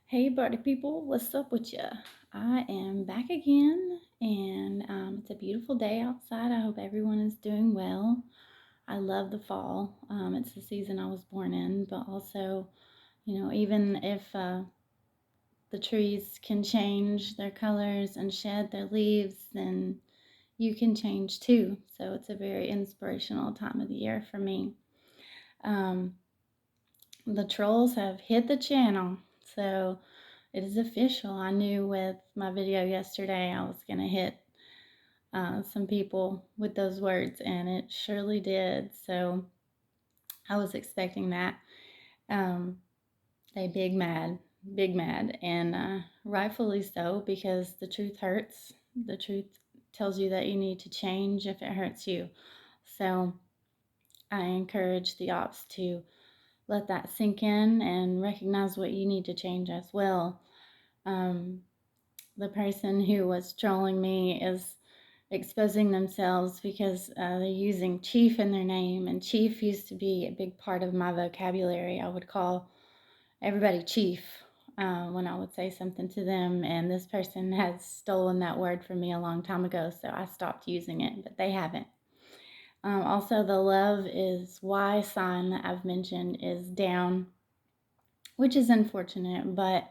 Hey, party people, what's up with ya? I am back again, and it's a beautiful day outside. I hope everyone is doing well. I love the fall. It's the season I was born in, but also, even if the trees can change their colors and shed their leaves, then you can change too. So it's a very inspirational time of the year for me. Um, the trolls have hit the channel, so it is official. I knew with my video yesterday I was going to hit some people with those words, and it surely did. So I was expecting that. Um, they big mad, and rightfully so, because the truth hurts. The truth tells you that you need to change if it hurts you. So I encourage the ops to let that sink in and recognize what you need to change as well. Um, the person who was trolling me is exposing themselves because they're using chief in their name, and chief used to be a big part of my vocabulary. I would call everybody chief when I would say something to them, and this person has stolen that word from me a long time ago, so I stopped using it, but they haven't. Also, the love is why sign that I've mentioned is down, which is unfortunate, but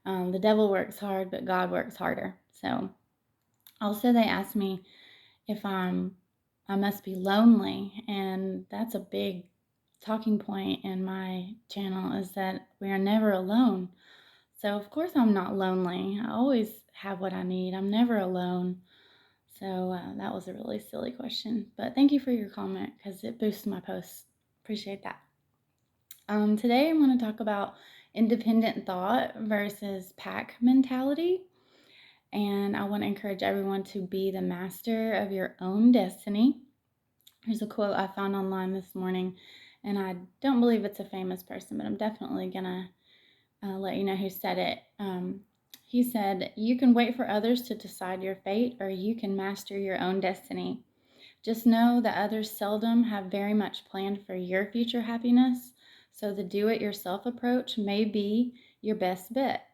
the devil works hard, but God works harder. So, also, they asked me if I must be lonely, and that's a big talking point in my channel, is that we are never alone. So, of course, I'm not lonely. I always have what I need. I'm never alone. So, that was a really silly question. But thank you for your comment because it boosts my posts. Appreciate that. Today, I'm going to talk about independent thought versus pack mentality. And I want to encourage everyone to be the master of your own destiny. Here's a quote I found online this morning, and I don't believe it's a famous person, but I'm definitely going to let you know who said it. He said, "You can wait for others to decide your fate, or you can master your own destiny. Just know that others seldom have very much planned for your future happiness, so the do it yourself approach may be your best bet.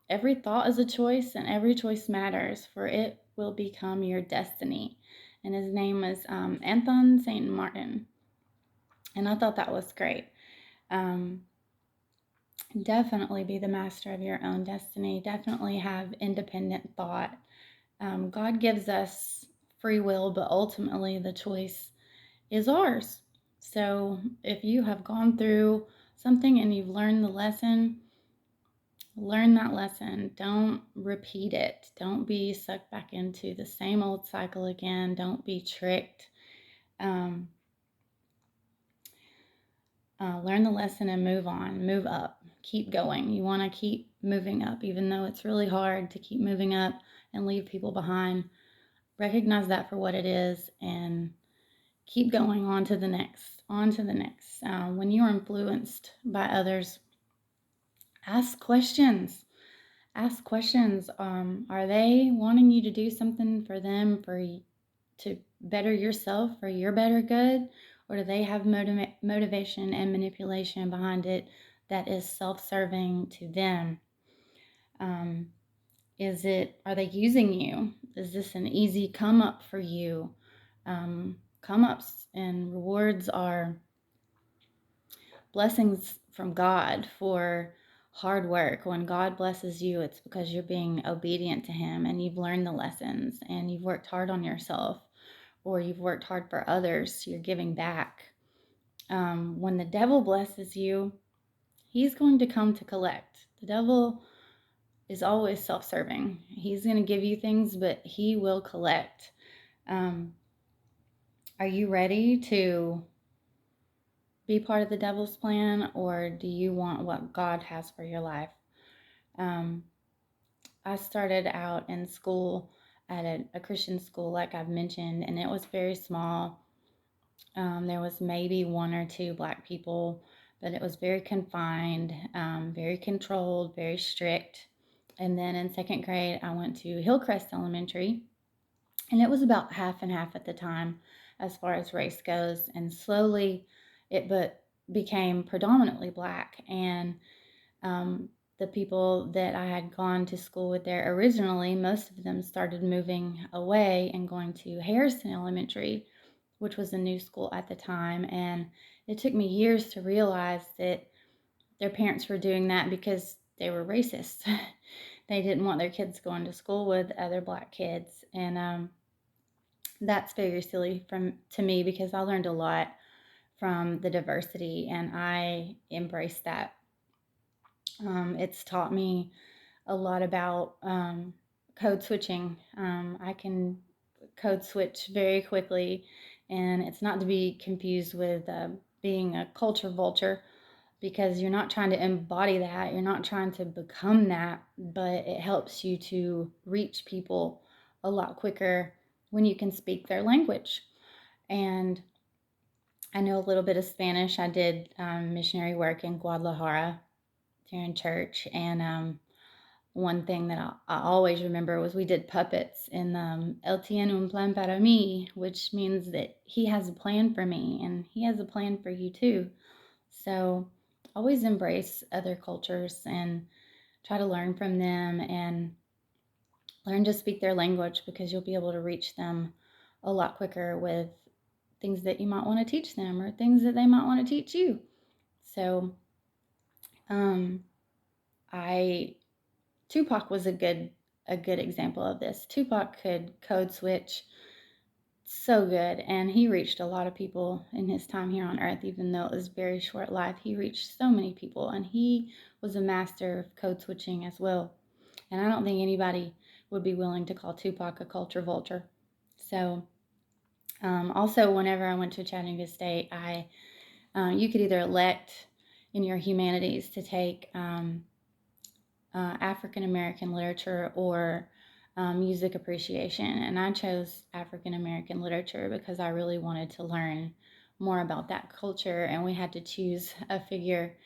Every thought is a choice, and every choice matters, for it will become your destiny." And his name was Anton St. Martin. And I thought that was great. Um, Definitely be the master of your own destiny. Definitely have independent thought. God gives us free will, but ultimately the choice is ours. So if you have gone through something and you've learned the lesson, learn that lesson. Don't repeat it. Don't be sucked back into the same old cycle again. Don't be tricked. Um, Learn the lesson and move on, move up, keep going. You want to keep moving up, even though it's really hard to keep moving up and leave people behind. Recognize that for what it is and keep going on to the next, on to the next. When you're influenced by others, ask questions. Ask questions. Are they wanting you to do something for them to better yourself for your better good, or do they have motivation and manipulation behind it that is self-serving to them? Um, are they using you? Is this an easy come up for you? Come ups and rewards are blessings from God for hard work. When God blesses you, it's because you're being obedient to Him and you've learned the lessons and you've worked hard on yourself, or you've worked hard for others, so you're giving back. When the devil blesses you, he's going to come to collect. The devil is always self serving. He's going to give you things, but he will collect. Um, are you ready to be part of the devil's plan, or do you want what God has for your life? Um, I started out in school at a Christian school, like I've mentioned, and it was very small. There was maybe one or two Black people, but it was very confined, very controlled, very strict. And then in second grade, I went to Hillcrest Elementary, and it was about half and half at the time as far as race goes. And slowly it became predominantly Black. And the people that I had gone to school with there originally, most of them started moving away and going to Harrison Elementary, which was a new school at the time. And it took me years to realize that their parents were doing that because they were racist. They didn't want their kids going to school with other black kids. And that's very silly to me because I learned a lot from the diversity and I embrace that. It's taught me a lot about code switching. I can code switch very quickly, and it's not to be confused with being a culture vulture because you're not trying to embody that, you're not trying to become that, but it helps you to reach people a lot quicker when you can speak their language. And I know a little bit of Spanish. I did missionary work in Guadalajara during church, and one thing that I always remember was we did puppets in El tiene un plan para mí, which means that he has a plan for me and he has a plan for you too. So always embrace other cultures and try to learn from them and learn to speak their language because you'll be able to reach them a lot quicker with things that you might want to teach them or things that they might want to teach you. So, um, I Tupac was a good example of this. Tupac could code switch so good, and he reached a lot of people in his time here on earth, even though it was very short life. He reached so many people, and he was a master of code switching as well. And I don't think anybody would be willing to call Tupac a culture vulture. So, also, whenever I went to Chattanooga State, you could either elect in your humanities to take African American literature or music appreciation. And I chose African American literature because I really wanted to learn more about that culture. And we had to choose a figure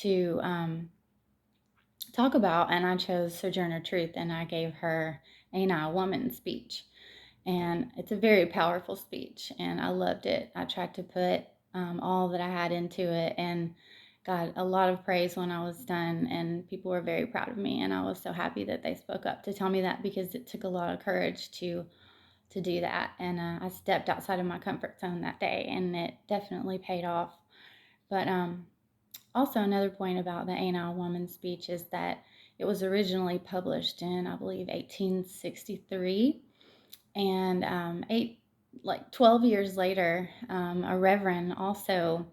to talk about. And I chose Sojourner Truth, and I gave her Ain't I a Woman speech. And it's a very powerful speech, and I loved it. I tried to put all that I had into it and got a lot of praise when I was done, and people were very proud of me. And I was so happy that they spoke up to tell me that because it took a lot of courage to do that. And I stepped outside of my comfort zone that day, and it definitely paid off. But also, another point about the Ain't I a Woman speech is that it was originally published in, I believe, 1863, and 12 years later, a reverend also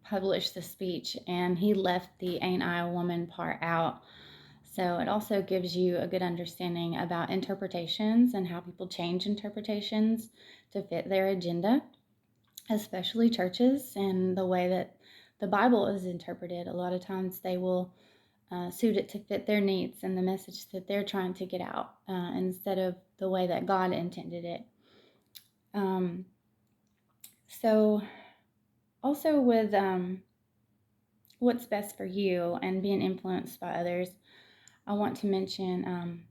published the speech, and he left the Ain't I a Woman part out. So it also gives you a good understanding about interpretations and how people change interpretations to fit their agenda, especially churches and the way that the Bible is interpreted. A lot of times they will suit it to fit their needs and the message that they're trying to get out instead of the way that God intended it. Um, so, also with what's best for you and being influenced by others, I want to mention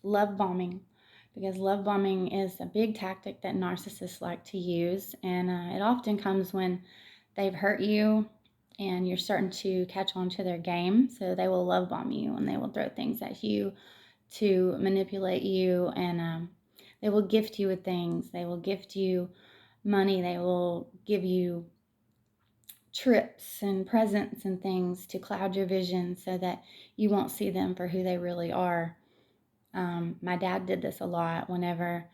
love bombing, because love bombing is a big tactic that narcissists like to use, and it often comes when they've hurt you and you're starting to catch on to their game. So they will love bomb you and they will throw things at you to manipulate you, and they will gift you with things. They will gift you money. They will give you trips and presents and things to cloud your vision so that you won't see them for who they really are. My dad did this a lot whenever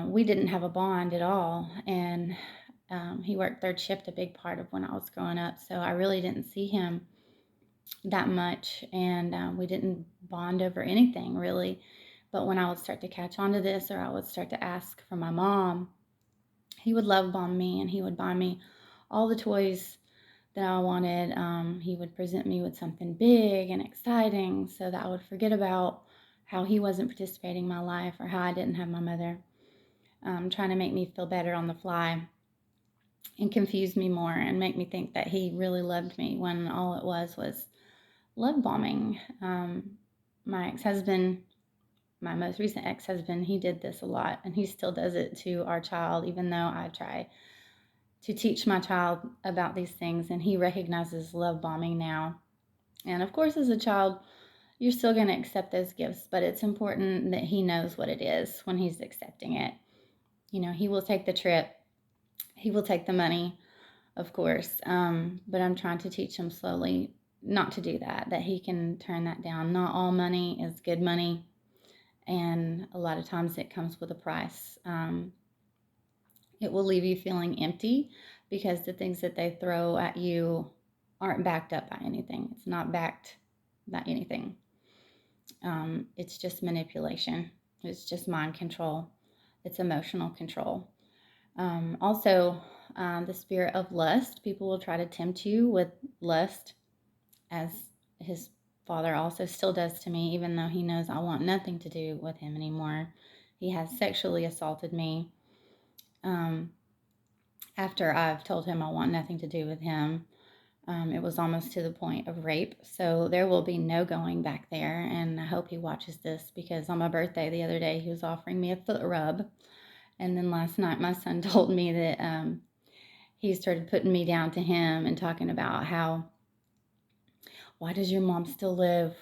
we didn't have a bond at all, and he worked third shift a big part of when I was growing up, so I really didn't see him that much, and we didn't bond over anything really. But when I would start to catch on to this, or I would start to ask for my mom, he would love bomb me and he would buy me all the toys that I wanted. He would present me with something big and exciting so that I would forget about how he wasn't participating in my life or how I didn't have my mother, trying to make me feel better on the fly and confuse me more and make me think that he really loved me when all it was love bombing. My ex husband, my most recent ex husband, he did this a lot, and he still does it to our child, even though I try to teach my child about these things, and he recognizes love bombing now. And of course, as a child, you're still going to accept those gifts, but it's important that he knows what it is when he's accepting it. He will take the trip, he will take the money, of course, but I'm trying to teach him slowly not to do that, that he can turn that down. Not all money is good money, and a lot of times it comes with a price. It will leave you feeling empty because the things that they throw at you aren't backed up by anything. It's not backed by anything. It's just manipulation. It's just mind control. It's emotional control. Also, the spirit of lust. People will try to tempt you with lust, as his father also still does to me, even though he knows I want nothing to do with him anymore. He has sexually assaulted me. After I've told him I want nothing to do with him. It was almost to the point of rape. So there will be no going back there. And I hope he watches this, because on my birthday the other day, he was offering me a foot rub. And then last night, my son told me that he started putting me down to him and talking about how, why does your mom still live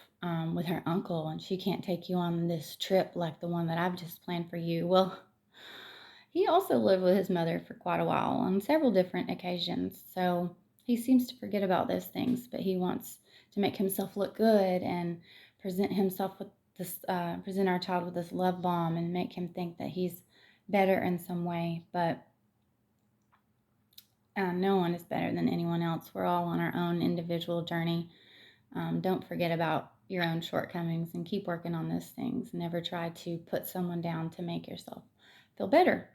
with her uncle and she can't take you on this trip like the one that I've just planned for you? Well, he also lived with his mother for quite a while on several different occasions. So he seems to forget about those things, but he wants to make himself look good and present himself with this, present our child with this love bomb and make him think that he's better in some way. But no one is better than anyone else. We're all on our own individual journey. Don't forget about your own shortcomings and keep working on those things. Never try to put someone down to make yourself feel better.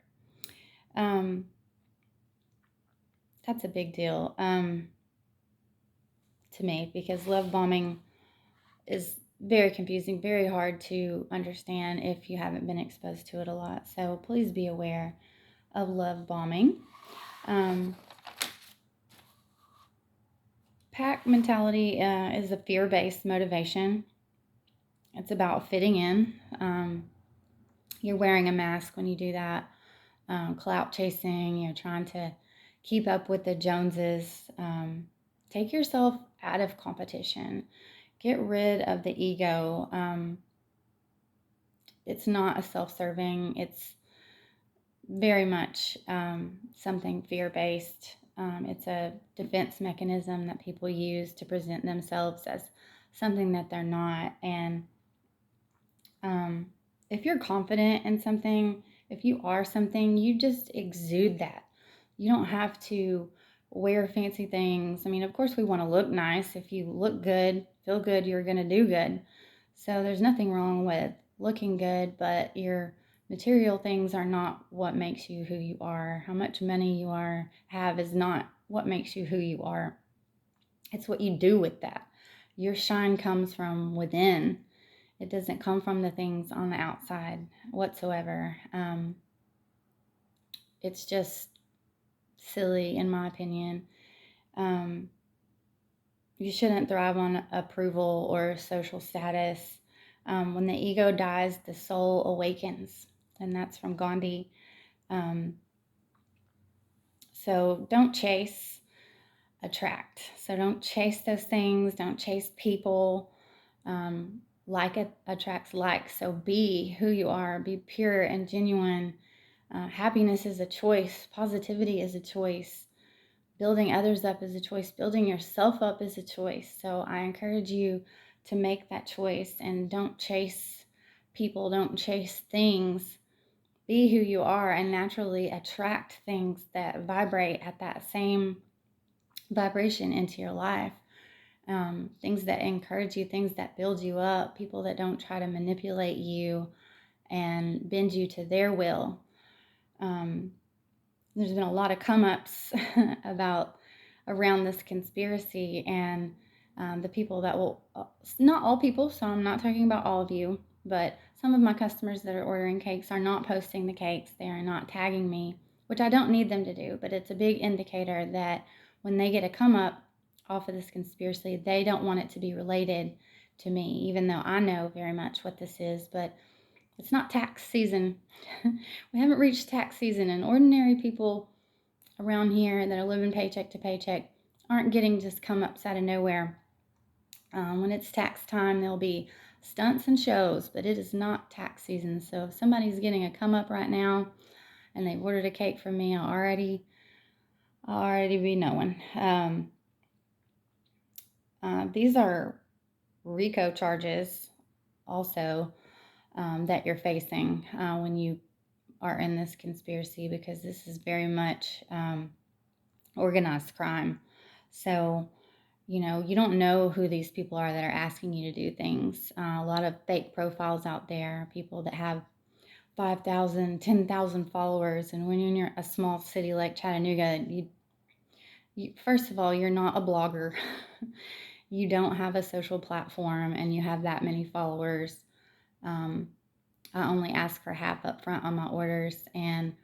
That's a big deal to me, because love bombing is very confusing, very hard to understand if you haven't been exposed to it a lot. So please be aware of love bombing. Pack mentality is a fear-based motivation. It's about fitting in. You're wearing a mask when you do that. Clout chasing, you're trying to keep up with the Joneses. Take yourself out of competition. Get rid of the ego. It's not a self-serving. It's very much something fear-based. It's a defense mechanism that people use to present themselves as something that they're not. And if you're confident in something, if you are something, you just exude that. You don't have to wear fancy things. I mean, of course, we want to look nice. If you look good, feel good, you're going to do good. So there's nothing wrong with looking good, but your material things are not what makes you who you are. How much money you have is not what makes you who you are. It's what you do with that. Your shine comes from within. It doesn't come from the things on the outside whatsoever. It's just silly, in my opinion. You shouldn't thrive on approval or social status. When the ego dies, the soul awakens. And that's from Gandhi. So don't chase, attract. So don't chase those things. Don't chase people. Like attracts like. So be who you are. Be pure and genuine. Happiness is a choice. Positivity is a choice. Building others up is a choice. Building yourself up is a choice. So I encourage you to make that choice and don't chase people. Don't chase things. Be who you are and naturally attract things that vibrate at that same vibration into your life. Things that encourage you, things that build you up, people that don't try to manipulate you and bend you to their will. There's been a lot of come-ups around this conspiracy, and the people that will, not all people, so I'm not talking about all of you, but some of my customers that are ordering cakes are not posting the cakes. They are not tagging me, which I don't need them to do, but it's a big indicator that when they get a come-up off of this conspiracy, they don't want it to be related to me, even though I know very much what this is, but it's not tax season. We haven't reached tax season, and ordinary people around here that are living paycheck to paycheck aren't getting just come ups out of nowhere. When it's tax time, there'll be stunts and shows, but it is not tax season. So if somebody's getting a come up right now and they've ordered a cake from me, I'll already be knowing. These are RICO charges also that you're facing when you are in this conspiracy, because this is very much organized crime. So, you don't know who these people are that are asking you to do things. A lot of fake profiles out there, people that have 5,000, 10,000 followers. And when you're in a small city like Chattanooga, first of all, you're not a blogger. You don't have a social platform and you have that many followers. Um, I only ask for half up front on my orders, and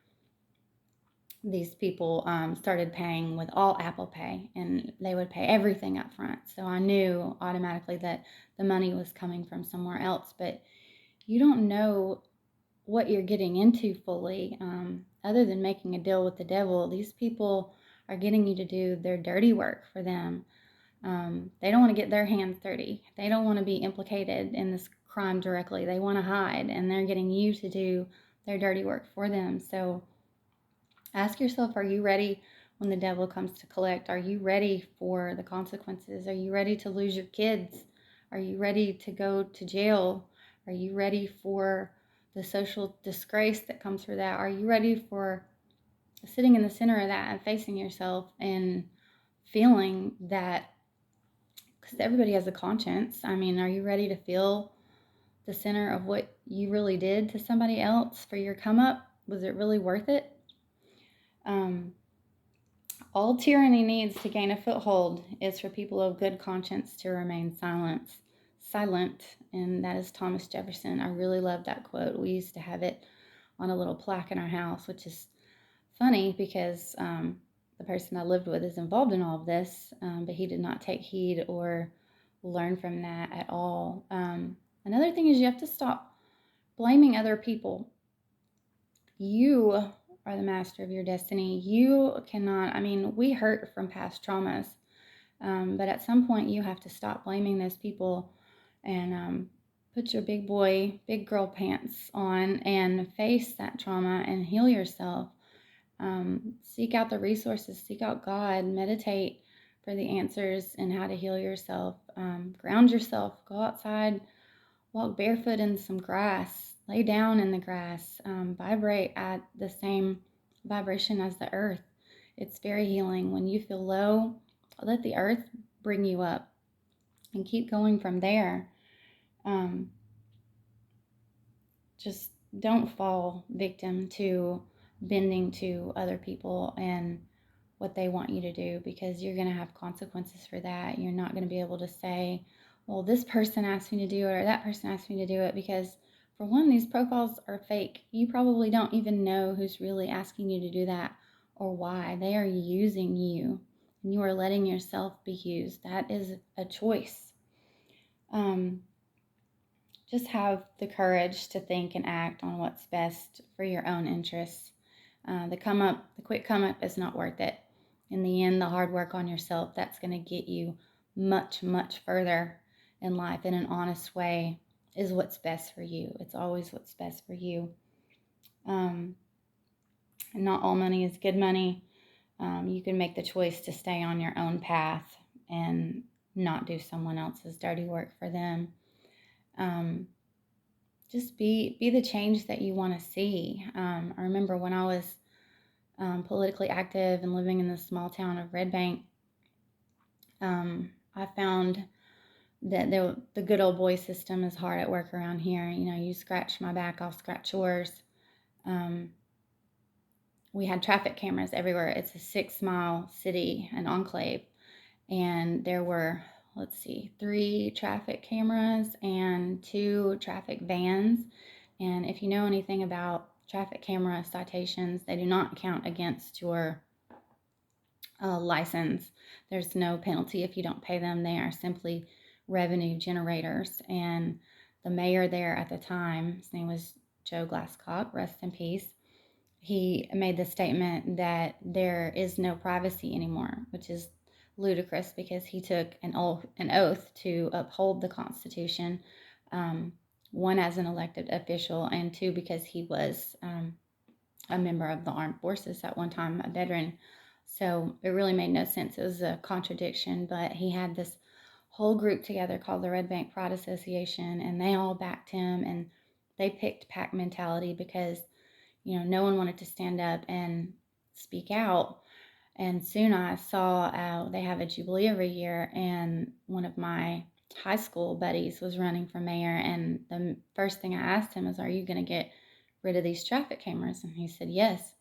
these people started paying with all Apple Pay, and they would pay everything up front. So I knew automatically that the money was coming from somewhere else, but you don't know what you're getting into fully. Other than making a deal with the devil, these people are getting you to do their dirty work for them. They don't want to get their hands dirty. They don't want to be implicated in this crime directly. They want to hide, and they're getting you to do their dirty work for them. So ask yourself, are you ready when the devil comes to collect? Are you ready for the consequences? Are you ready to lose your kids? Are you ready to go to jail? Are you ready for the social disgrace that comes for that? Are you ready for sitting in the center of that and facing yourself and feeling that? Because everybody has a conscience. I mean, are you ready to feel the center of what you really did to somebody else for your come up? Was it really worth it? Um, All tyranny needs to gain a foothold is for people of good conscience to remain silent, and that is Thomas Jefferson. I really love that quote. We used to have it on a little plaque in our house, which is funny because the person I lived with is involved in all of this, but he did not take heed or learn from that at all. Another thing is you have to stop blaming other people. You are the master of your destiny. You cannot, I mean, we hurt from past traumas, but at some point you have to stop blaming those people and put your big boy, big girl pants on and face that trauma and heal yourself. Seek out the resources, seek out God, meditate for the answers and how to heal yourself. Ground yourself, go outside, walk barefoot in some grass, lay down in the grass, vibrate at the same vibration as the earth. It's very healing. When you feel low, let the earth bring you up and keep going from there. Um, just don't fall victim to bending to other people and what they want you to do, because you're going to have consequences for that. You're not going to be able to say, well, this person asked me to do it or that person asked me to do it, because for one, these profiles are fake. You probably don't even know who's really asking you to do that or why. They are using you and you are letting yourself be used. That is a choice. Um, just have the courage to think and act on what's best for your own interests. The quick come up is not worth it. In the end, the hard work on yourself, that's going to get you much, much further in life in an honest way, is what's best for you. It's always what's best for you. And not all money is good money. You can make the choice to stay on your own path and not do someone else's dirty work for them. Just be the change that you want to see. I remember when I was politically active and living in the small town of Red Bank, I found that the good old boy system is hard at work around here. You scratch my back, I'll scratch yours. We had traffic cameras everywhere. It's a 6-mile city, an enclave, and there were, let's see, 3 traffic cameras and 2 traffic vans. And if you know anything about traffic camera citations, they do not count against your license. There's no penalty if you don't pay them. They are simply revenue generators. And the mayor there at the time, his name was Joe Glasscock, rest in peace, he made the statement that there is no privacy anymore, which is ludicrous because he took an oath to uphold the Constitution, um, one as an elected official, and two because he was a member of the armed forces at one time, a veteran. So it really made no sense. It was a contradiction, but he had this whole group together called the Red Bank Pride Association, and they all backed him, and they picked pack mentality because, no one wanted to stand up and speak out. And soon I saw they have a Jubilee every year, and one of my high school buddies was running for mayor. And the first thing I asked him was, "Are you going to get rid of these traffic cameras?" And he said, "Yes."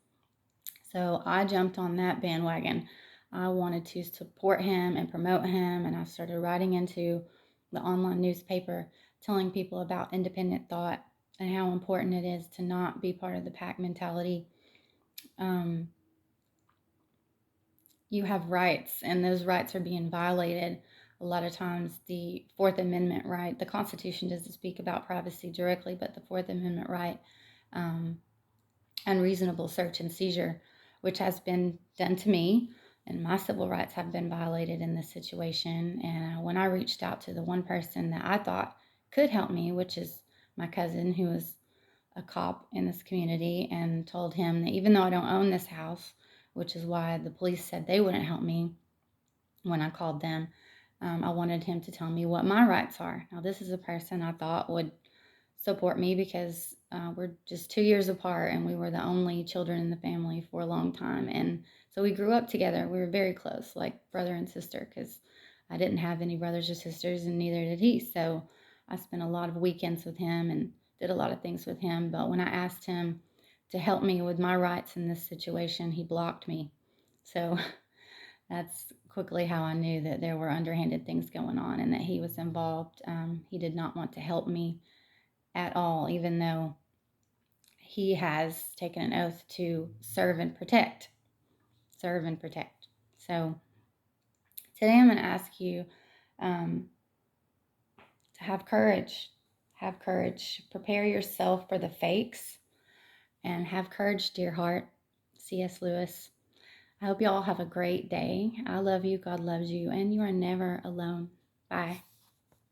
So I jumped on that bandwagon. I wanted to support him and promote him, and I started writing into the online newspaper telling people about independent thought and how important it is to not be part of the pack mentality. Um, you have rights, and those rights are being violated. A lot of times, the Fourth Amendment right, the Constitution doesn't speak about privacy directly, but the Fourth Amendment right, um, unreasonable search and seizure, which has been done to me, and my civil rights have been violated in this situation. And when I reached out to the one person that I thought could help me, which is my cousin, who is a cop in this community, and told him that even though I don't own this house, which is why the police said they wouldn't help me when I called them, I wanted him to tell me what my rights are. Now, this is a person I thought would support me because we're just 2 years apart, and we were the only children in the family for a long time. And so we grew up together. We were very close, like brother and sister, because I didn't have any brothers or sisters, and neither did he. So I spent a lot of weekends with him and did a lot of things with him. But when I asked him to help me with my rights in this situation, he blocked me. So that's quickly how I knew that there were underhanded things going on and that he was involved. He did not want to help me at all, even though he has taken an oath to serve and protect. Serve and protect. So today I'm going to ask you um, to have courage. Have courage. Prepare yourself for the fakes and have courage, dear heart. C.S. Lewis. I hope you all have a great day. I love you. God loves you. And you are never alone. Bye.